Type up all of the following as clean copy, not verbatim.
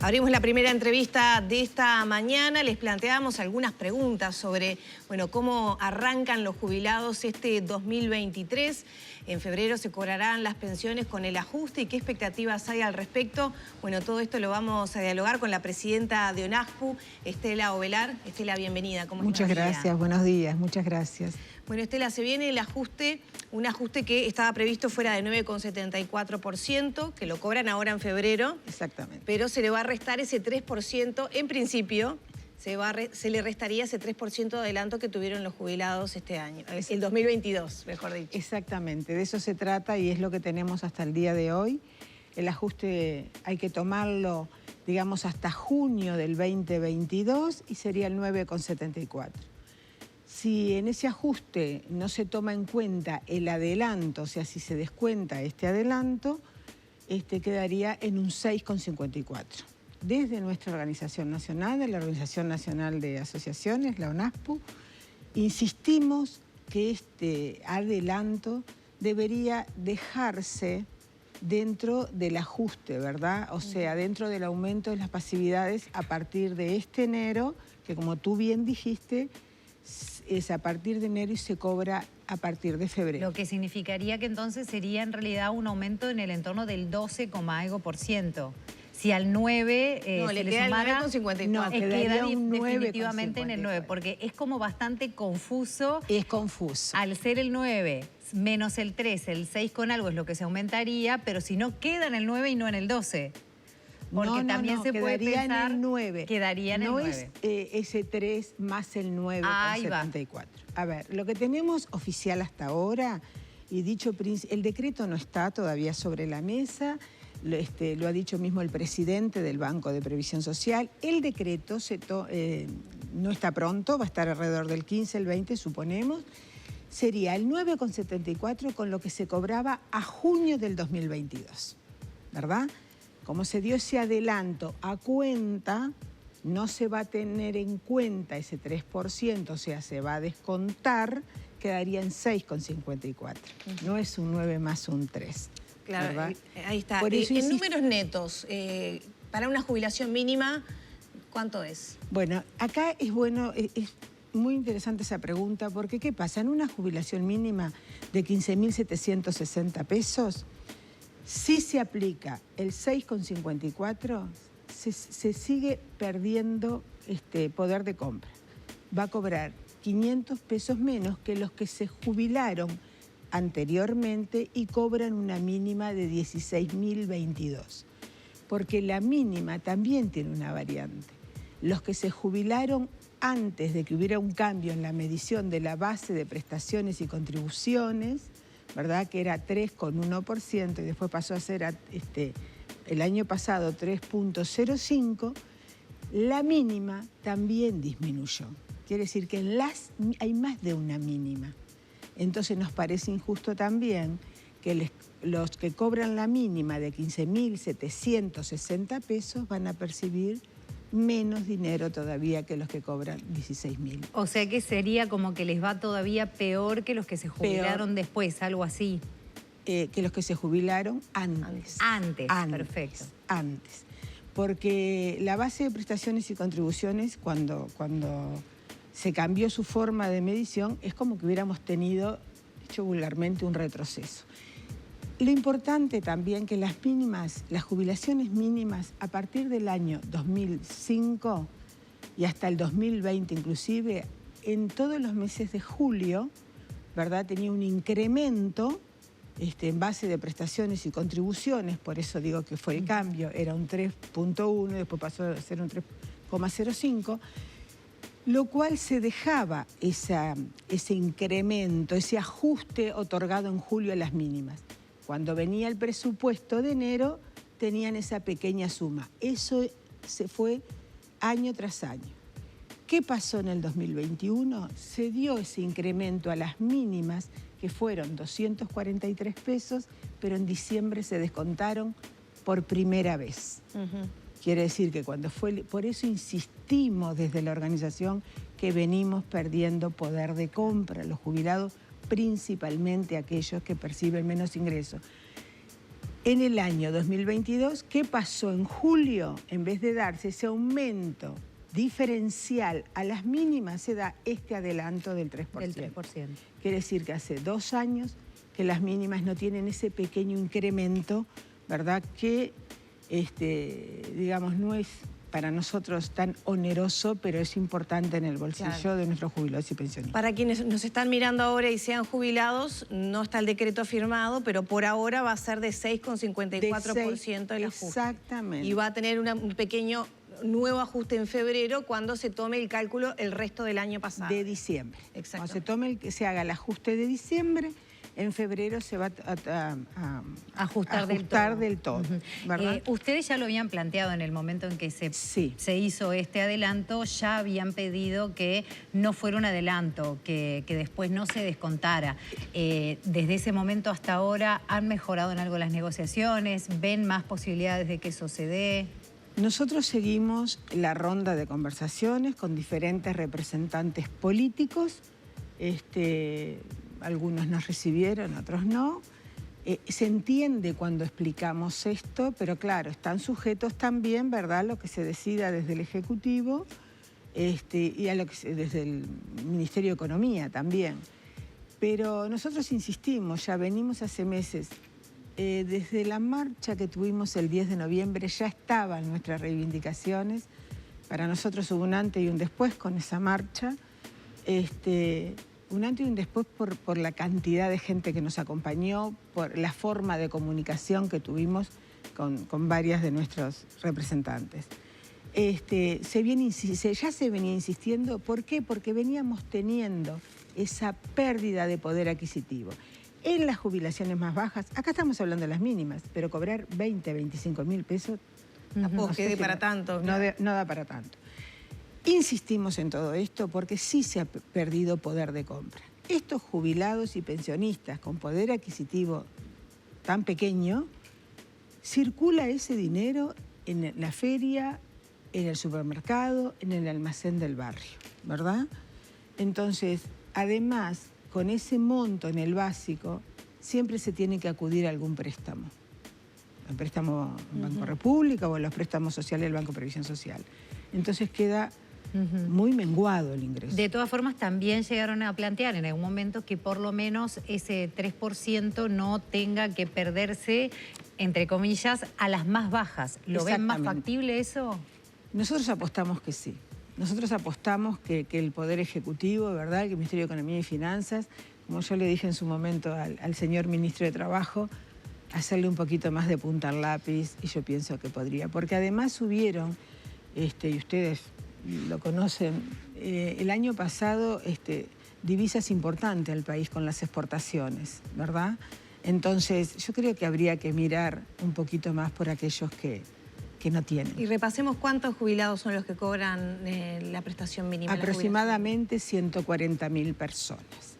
Abrimos la primera entrevista de esta mañana. Les planteábamos algunas preguntas sobre, cómo arrancan los jubilados este 2023. En febrero se cobrarán las pensiones con el ajuste y qué expectativas hay al respecto. Todo esto lo vamos a dialogar con la presidenta de ONASPU, Estela Ovelar. Estela, bienvenida. ¿Cómo estás? Muchas gracias, buenos días, muchas gracias. Bueno, Estela, se viene el ajuste, un ajuste que estaba previsto fuera de 9,74%, que lo cobran ahora en febrero. Exactamente. Pero se le va a restar ese 3%, en principio, se le restaría ese 3% de adelanto que tuvieron los jubilados este año, el 2022, mejor dicho. Exactamente, de eso se trata y es lo que tenemos hasta el día de hoy. El ajuste hay que tomarlo, digamos, hasta junio del 2022 y sería el 9,74%. Si en ese ajuste no se toma en cuenta el adelanto, o sea, si se descuenta este adelanto, quedaría en un 6,54%. Desde nuestra organización nacional, de la Organización Nacional de Asociaciones, la ONASPU, insistimos que este adelanto debería dejarse dentro del ajuste, ¿verdad? O sea, dentro del aumento de las pasividades a partir de este enero, que como tú bien dijiste, es a partir de enero y se cobra a partir de febrero. Lo que significaría que entonces sería en realidad un aumento en el entorno del 12,algo%. Si al 9 no, se le le queda sumara, el 9,54. no, queda un definitivamente en el 9, porque es como bastante confuso. Es confuso. Al ser el 9 menos el 3, el 6 con algo es lo que se aumentaría, pero si no queda en el 9 y no en el 12. Porque también se puede pensar, en el 9. Quedaría en el 9. No es ese 3 más el 9,74. A ver, lo que tenemos oficial hasta ahora, y dicho el decreto no está todavía sobre la mesa, lo ha dicho mismo el presidente del Banco de Previsión Social. El decreto no está pronto, va a estar alrededor del 15, el 20, suponemos. Sería el 9,74 con lo que se cobraba a junio del 2022, ¿verdad? Como se dio ese adelanto a cuenta, no se va a tener en cuenta ese 3%, o sea, se va a descontar, quedaría en 6,54. No es un 9 más un 3. Claro, ¿verdad? Ahí está. En números netos, para una jubilación mínima, ¿cuánto es? Bueno, acá es bueno, es muy interesante esa pregunta, porque ¿qué pasa? En una jubilación mínima de 15.760 pesos, si se aplica el 6,54, se sigue perdiendo poder de compra. Va a cobrar 500 pesos menos que los que se jubilaron anteriormente y cobran una mínima de 16.022. Porque la mínima también tiene una variante. Los que se jubilaron antes de que hubiera un cambio en la medición de la base de prestaciones y contribuciones, ¿verdad? Que era 3,1% y después pasó a ser el año pasado 3,05%, la mínima también disminuyó. Quiere decir que hay más de una mínima. Entonces nos parece injusto también que los que cobran la mínima de 15.760 pesos van a percibir menos dinero todavía que los que cobran 16.000. O sea que sería como que les va todavía peor que los que se jubilaron después, algo así. Que los que se jubilaron antes. Antes, perfecto. Antes. Porque la base de prestaciones y contribuciones, cuando se cambió su forma de medición, es como que hubiéramos tenido, dicho vulgarmente, un retroceso. Lo importante también que las jubilaciones mínimas, a partir del año 2005 y hasta el 2020 inclusive, en todos los meses de julio, ¿verdad? Tenía un incremento en base de prestaciones y contribuciones, por eso digo que fue el cambio, era un 3,1, después pasó a ser un 3,05, lo cual se dejaba ese incremento, ese ajuste otorgado en julio a las mínimas. Cuando venía el presupuesto de enero, tenían esa pequeña suma. Eso se fue año tras año. ¿Qué pasó en el 2021? Se dio ese incremento a las mínimas, que fueron 243 pesos, pero en diciembre se descontaron por primera vez. Quiere decir que por eso insistimos desde la organización que venimos perdiendo poder de compra, los jubilados, principalmente aquellos que perciben menos ingresos. En el año 2022, ¿qué pasó? En julio, en vez de darse ese aumento diferencial a las mínimas, se da este adelanto del 3%. Del 3%. Quiere decir que hace 2 años que las mínimas no tienen ese pequeño incremento, ¿verdad? Que, digamos, no es para nosotros tan oneroso, pero es importante en el bolsillo de nuestros jubilados y pensionistas. Para quienes nos están mirando ahora y sean jubilados, no está el decreto firmado, pero por ahora va a ser de 6,54% el ajuste. Exactamente. Y va a tener un pequeño nuevo ajuste en febrero cuando se tome el cálculo el resto del año pasado. De diciembre. Exacto. Cuando se haga el ajuste de diciembre, en febrero se va a ajustar del todo. ¿Verdad? Ustedes ya lo habían planteado en el momento en que se hizo este adelanto, ya habían pedido que no fuera un adelanto, que después no se descontara. Desde ese momento hasta ahora, ¿han mejorado en algo las negociaciones? ¿Ven más posibilidades de que eso se dé? Nosotros seguimos la ronda de conversaciones con diferentes representantes políticos. Algunos nos recibieron, otros no. Se entiende cuando explicamos esto, pero claro, están sujetos también, ¿verdad?, a lo que se decida desde el Ejecutivo y a lo que desde el Ministerio de Economía también. Pero nosotros insistimos, ya venimos hace meses. Desde la marcha que tuvimos el 10 de noviembre ya estaban nuestras reivindicaciones. Para nosotros hubo un antes y un después con esa marcha. Un antes y un después por la cantidad de gente que nos acompañó, por la forma de comunicación que tuvimos con varias de nuestros representantes. Ya se venía insistiendo. ¿Por qué? Porque veníamos teniendo esa pérdida de poder adquisitivo. En las jubilaciones más bajas, acá estamos hablando de las mínimas, pero cobrar 20, 25 mil pesos... Tampoco quede para tanto. No da para tanto. Insistimos en todo esto porque sí se ha perdido poder de compra. Estos jubilados y pensionistas con poder adquisitivo tan pequeño, circula ese dinero en la feria, en el supermercado, en el almacén del barrio, ¿verdad? Entonces, además, con ese monto en el básico, siempre se tiene que acudir a algún préstamo. El préstamo Banco República o los préstamos sociales del Banco Previsión Social. Entonces queda muy menguado el ingreso. De todas formas, también llegaron a plantear en algún momento que por lo menos ese 3% no tenga que perderse, entre comillas, a las más bajas. ¿Lo ven más factible eso? Nosotros apostamos que sí. Nosotros apostamos que el Poder Ejecutivo, ¿verdad?, que el Ministerio de Economía y Finanzas, como yo le dije en su momento al señor Ministro de Trabajo, hacerle un poquito más de punta al lápiz, y yo pienso que podría. Porque además subieron, y ustedes lo conocen, el año pasado divisas importantes al país con las exportaciones, ¿verdad? Entonces yo creo que habría que mirar un poquito más por aquellos que no tienen. Y repasemos cuántos jubilados son los que cobran la prestación mínima. Aproximadamente 140.000 personas.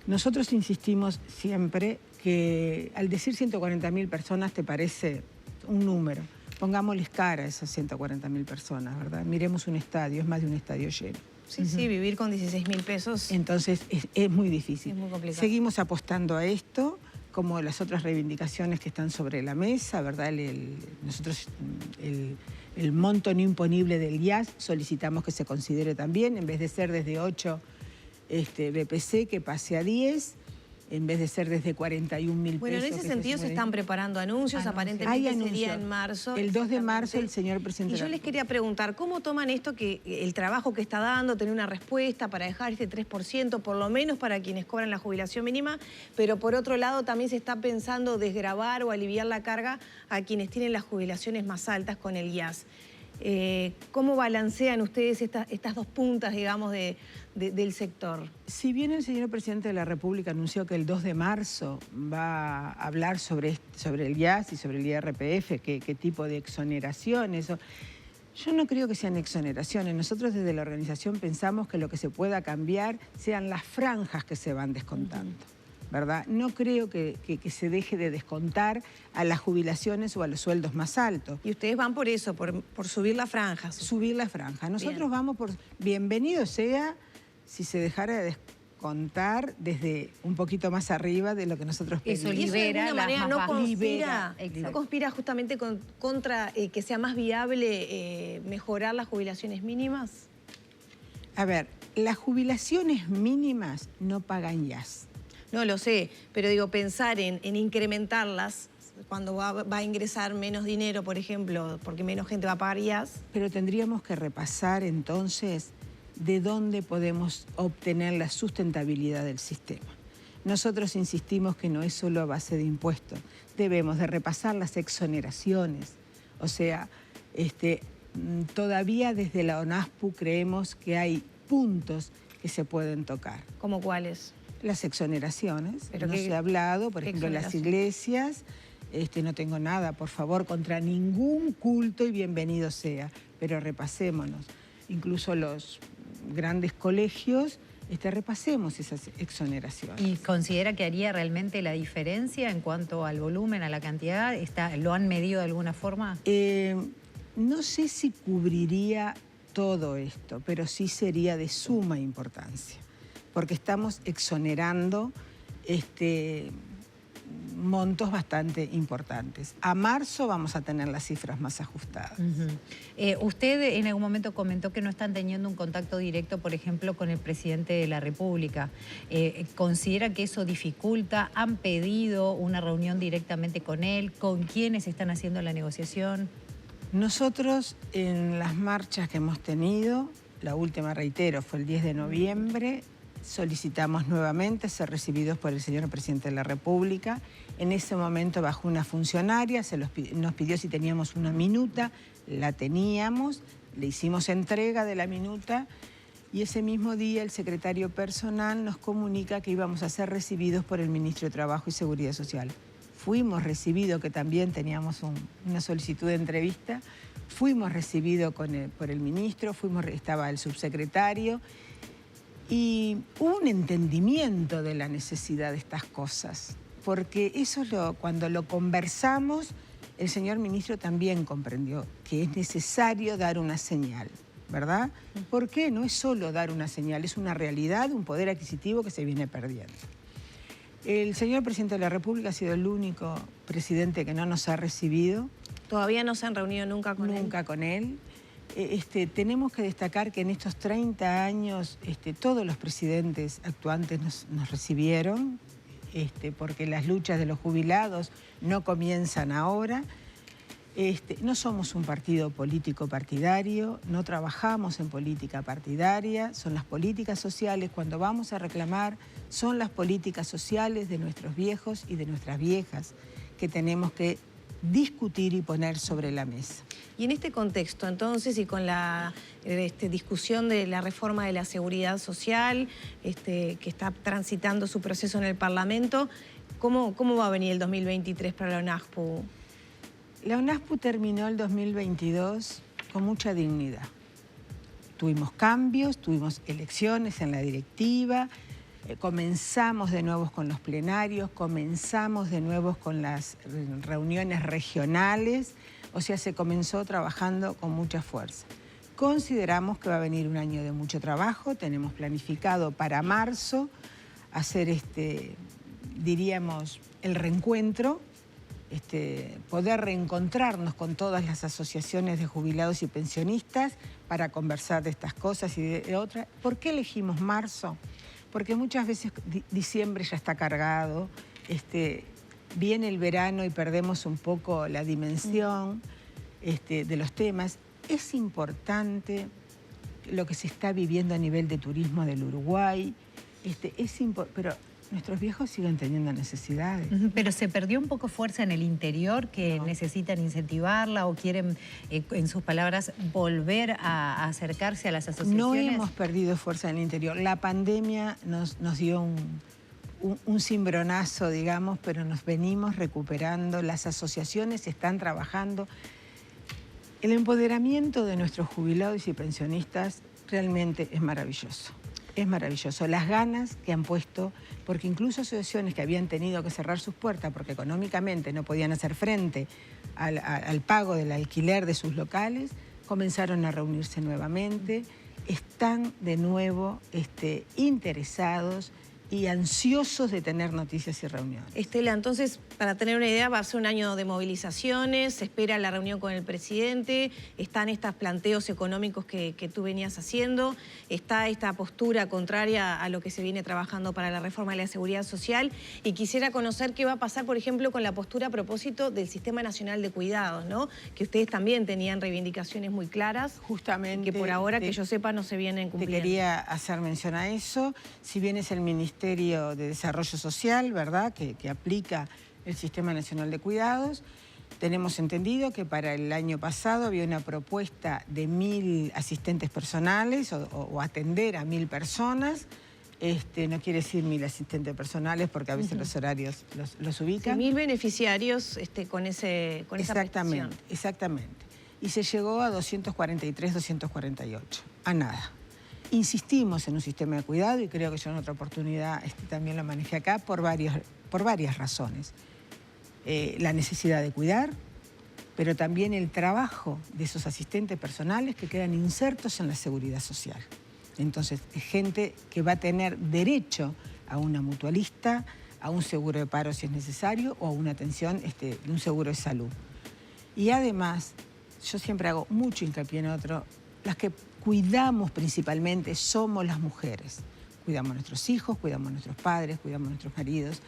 Nosotros insistimos siempre que al decir 140.000 personas te parece un número. Pongámosles cara a esas 140.000 personas, ¿verdad? Miremos un estadio, es más de un estadio lleno. Sí, sí, vivir con 16.000 pesos. Entonces es muy difícil. Es muy complicado. Seguimos apostando a esto, como las otras reivindicaciones que están sobre la mesa, ¿verdad? Nosotros el monto no imponible del IAS solicitamos que se considere también, en vez de ser desde 8 BPC, que pase a 10, en vez de ser desde 41.000 pesos. Bueno, en ese sentido se están preparando anuncios, aparentemente sería en marzo. El 2 de marzo el señor presidente. Y yo les quería preguntar, ¿cómo toman esto, que el trabajo que está dando, tener una respuesta para dejar este 3%, por lo menos para quienes cobran la jubilación mínima, pero por otro lado también se está pensando desgravar o aliviar la carga a quienes tienen las jubilaciones más altas con el IAS? ¿Cómo balancean ustedes estas dos puntas, digamos, del sector? Si bien el señor presidente de la República anunció que el 2 de marzo va a hablar sobre el IAS y sobre el IRPF, qué tipo de exoneraciones, yo no creo que sean exoneraciones. Nosotros desde la organización pensamos que lo que se pueda cambiar sean las franjas que se van descontando. ¿Verdad? No creo que se deje de descontar a las jubilaciones o a los sueldos más altos. Y ustedes van por eso, por subir la franja. Subir la franja. Nosotros vamos por... Bienvenido sea si se dejara contar desde un poquito más arriba de lo que nosotros pedimos. Eso libera, de alguna manera no conspira justamente contra que sea más viable mejorar las jubilaciones mínimas. A ver, las jubilaciones mínimas no pagan IAS. No lo sé, pero digo, pensar en incrementarlas cuando va a ingresar menos dinero, por ejemplo, porque menos gente va a pagar IAS. Pero tendríamos que repasar entonces de dónde podemos obtener la sustentabilidad del sistema. Nosotros insistimos que no es solo a base de impuestos, debemos de repasar las exoneraciones. O sea, todavía desde la ONASPU creemos que hay puntos que se pueden tocar. ¿Cómo cuáles? Las exoneraciones, no se ha hablado, por ejemplo, en las iglesias, no tengo nada, por favor, contra ningún culto y bienvenido sea, pero repasémonos. Incluso los grandes colegios, repasemos esas exoneraciones. ¿Y considera que haría realmente la diferencia en cuanto al volumen, a la cantidad? ¿Lo han medido de alguna forma? No sé si cubriría todo esto, pero sí sería de suma importancia, porque estamos exonerando montos bastante importantes. A marzo vamos a tener las cifras más ajustadas. Usted en algún momento comentó que no están teniendo un contacto directo, por ejemplo, con el presidente de la República. ¿Considera que eso dificulta? ¿Han pedido una reunión directamente con él? ¿Con quiénes están haciendo la negociación? Nosotros en las marchas que hemos tenido, la última, reitero, fue el 10 de noviembre, solicitamos nuevamente ser recibidos por el señor presidente de la República. En ese momento bajó una funcionaria, nos pidió si teníamos una minuta, la teníamos, le hicimos entrega de la minuta y ese mismo día el secretario personal nos comunica que íbamos a ser recibidos por el ministro de Trabajo y Seguridad Social. Fuimos recibidos, que también teníamos una solicitud de entrevista, fuimos recibidos por el ministro, estaba el subsecretario, y hubo un entendimiento de la necesidad de estas cosas, porque eso cuando lo conversamos, el señor ministro también comprendió que es necesario dar una señal, ¿verdad? ¿Por qué? No es solo dar una señal, es una realidad, un poder adquisitivo que se viene perdiendo. El señor presidente de la República ha sido el único presidente que no nos ha recibido. ¿Todavía no se han reunido nunca con él? Nunca con él. Tenemos que destacar que en estos 30 años todos los presidentes actuantes nos recibieron, porque las luchas de los jubilados no comienzan ahora. No somos un partido político partidario, no trabajamos en política partidaria, son las políticas sociales, cuando vamos a reclamar, son las políticas sociales de nuestros viejos y de nuestras viejas que tenemos que discutir y poner sobre la mesa. Y en este contexto, entonces, y con la discusión de la reforma de la seguridad social, que está transitando su proceso en el Parlamento, ¿cómo va a venir el 2023 para la ONASPU? La ONASPU terminó el 2022 con mucha dignidad. Tuvimos cambios, tuvimos elecciones en la directiva, comenzamos de nuevo con los plenarios, comenzamos de nuevo con las reuniones regionales, o sea, se comenzó trabajando con mucha fuerza. Consideramos que va a venir un año de mucho trabajo, tenemos planificado para marzo hacer, diríamos, el reencuentro, poder reencontrarnos con todas las asociaciones de jubilados y pensionistas para conversar de estas cosas y de otras. ¿Por qué elegimos marzo? Porque muchas veces diciembre ya está cargado, viene el verano y perdemos un poco la dimensión de los temas. Es importante lo que se está viviendo a nivel de turismo del Uruguay, pero nuestros viejos siguen teniendo necesidades. Pero se perdió un poco fuerza en el interior, que necesitan incentivarla o quieren, en sus palabras, volver a acercarse a las asociaciones. No hemos perdido fuerza en el interior. La pandemia nos dio un cimbronazo, digamos, pero nos venimos recuperando. Las asociaciones están trabajando. El empoderamiento de nuestros jubilados y pensionistas realmente es maravilloso. Es maravilloso. Las ganas que han puesto, porque incluso asociaciones que habían tenido que cerrar sus puertas porque económicamente no podían hacer frente al pago del alquiler de sus locales, comenzaron a reunirse nuevamente están de nuevo interesados y ansiosos de tener noticias y reuniones. Estela, entonces, para tener una idea, va a ser un año de movilizaciones, se espera la reunión con el presidente, están estos planteos económicos que tú venías haciendo, está esta postura contraria a lo que se viene trabajando para la reforma de la seguridad social, y quisiera conocer qué va a pasar, por ejemplo, con la postura a propósito del Sistema Nacional de Cuidados, ¿no? Que ustedes también tenían reivindicaciones muy claras. Justamente. Que por ahora, que yo sepa, no se vienen cumpliendo. Te quería hacer mención a eso. Si bien es el Ministerio de Desarrollo Social, ¿verdad?, que aplica el Sistema Nacional de Cuidados, tenemos entendido que para el año pasado había una propuesta de 1000 asistentes personales o atender a 1000 personas. No quiere decir 1000 asistentes personales porque a veces los horarios los ubican. Sí, 1000 beneficiarios con esa petición. Exactamente. Y se llegó a 243, 248, a nada. Insistimos en un sistema de cuidado y creo que yo en otra oportunidad también lo manejé acá por varias razones. La necesidad de cuidar, pero también el trabajo de esos asistentes personales que quedan insertos en la seguridad social. Entonces, gente que va a tener derecho a una mutualista, a un seguro de paro si es necesario o a una atención, un seguro de salud. Y además, yo siempre hago mucho hincapié en otro, las que cuidamos principalmente somos las mujeres. Cuidamos a nuestros hijos, cuidamos a nuestros padres, cuidamos a nuestros maridos.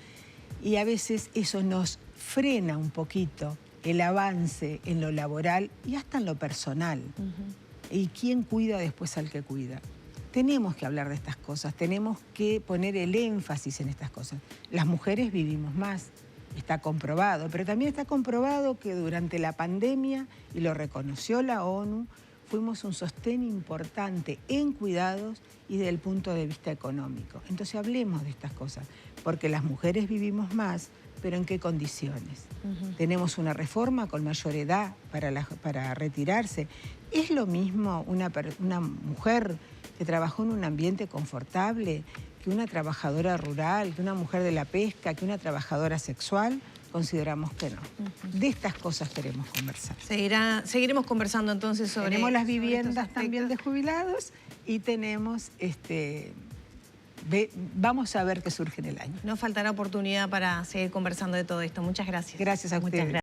Y a veces eso nos frena un poquito el avance en lo laboral y hasta en lo personal. ¿Y quién cuida después al que cuida? Tenemos que hablar de estas cosas, tenemos que poner el énfasis en estas cosas. Las mujeres vivimos más, está comprobado, pero también está comprobado que durante la pandemia, y lo reconoció la ONU, fuimos un sostén importante en cuidados y desde el punto de vista económico. Entonces hablemos de estas cosas, porque las mujeres vivimos más, pero ¿en qué condiciones? Tenemos una reforma con mayor edad para retirarse. ¿Es lo mismo una mujer que trabajó en un ambiente confortable que una trabajadora rural, que una mujer de la pesca, que una trabajadora sexual? Consideramos que no. De estas cosas queremos conversar. Seguiremos conversando entonces sobre... Tenemos las viviendas también de jubilados y tenemos... vamos a ver qué surge en el año. No faltará oportunidad para seguir conversando de todo esto. Muchas gracias. Gracias a ustedes.